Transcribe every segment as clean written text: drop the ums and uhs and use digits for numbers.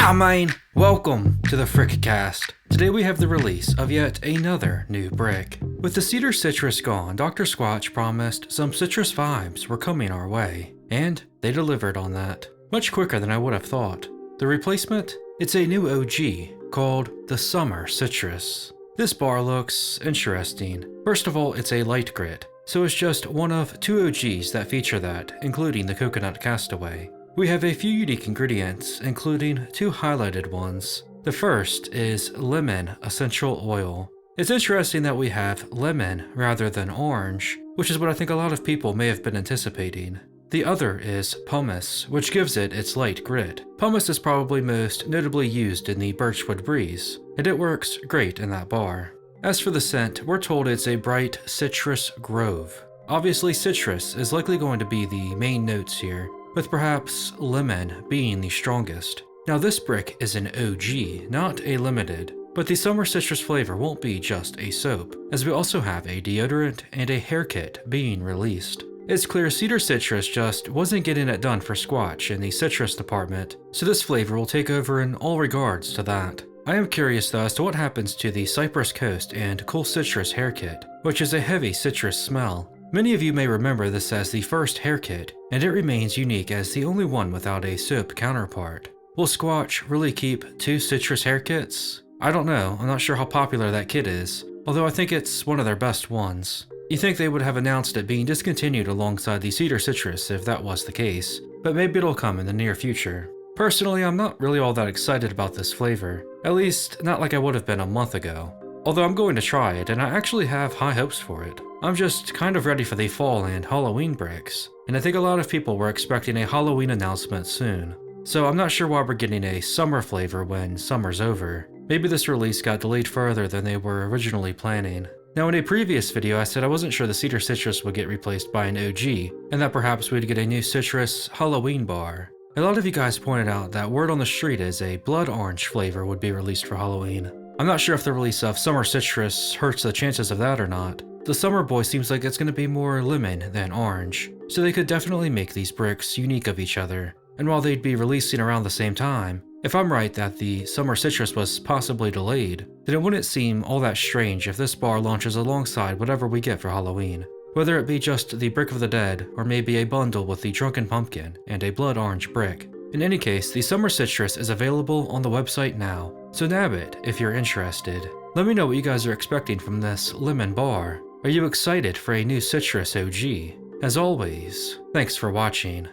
Yeah, man! Welcome to the Frickcast. Today we have the release of yet another new brick. With the Cedar Citrus gone, Dr. Squatch promised some citrus vibes were coming our way, and they delivered on that. Much quicker than I would have thought. The replacement? It's a new OG called the Summer Citrus. This bar looks interesting. First of all, it's a light grit, so it's just one of two OGs that feature that, including the Coconut Castaway. We have a few unique ingredients, including two highlighted ones. The first is lemon essential oil. It's interesting that we have lemon rather than orange, which is what I think a lot of people may have been anticipating. The other is pumice, which gives it its light grit. Pumice is probably most notably used in the Birchwood Breeze, and it works great in that bar. As for the scent, we're told it's a bright citrus grove. Obviously citrus is likely going to be the main notes here, with perhaps lemon being the strongest. Now this brick is an OG, not a limited, but the summer citrus flavor won't be just a soap, as we also have a deodorant and a hair kit being released. It's clear Cedar Citrus just wasn't getting it done for Squatch in the citrus department, so this flavor will take over in all regards to that. I am curious though as to what happens to the Cypress Coast and Cool Citrus hair kit, which is a heavy citrus smell. Many of you may remember this as the first hair kit, and it remains unique as the only one without a soap counterpart. Will Squatch really keep two citrus hair kits? I don't know, I'm not sure how popular that kit is, although I think it's one of their best ones. You think they would have announced it being discontinued alongside the Cedar Citrus if that was the case, but maybe it'll come in the near future. Personally, I'm not really all that excited about this flavor, at least not like I would have been a month ago. Although I'm going to try it, and I actually have high hopes for it. I'm just kind of ready for the fall and Halloween bricks, and I think a lot of people were expecting a Halloween announcement soon. So I'm not sure why we're getting a summer flavor when summer's over. Maybe this release got delayed further than they were originally planning. Now in a previous video I said I wasn't sure the Cedar Citrus would get replaced by an OG, and that perhaps we'd get a new citrus Halloween bar. A lot of you guys pointed out that word on the street is a blood orange flavor would be released for Halloween. I'm not sure if the release of Summer Citrus hurts the chances of that or not. The Summer Boy seems like it's going to be more lemon than orange, so they could definitely make these bricks unique of each other. And while they'd be releasing around the same time, if I'm right that the Summer Citrus was possibly delayed, then it wouldn't seem all that strange if this bar launches alongside whatever we get for Halloween. Whether it be just the Brick of the Dead, or maybe a bundle with the Drunken Pumpkin and a blood orange brick. In any case, the Summer Citrus is available on the website now, so nab it if you're interested. Let me know what you guys are expecting from this lemon bar. Are you excited for a new citrus OG? As always, thanks for watching.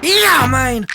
Yeah, man!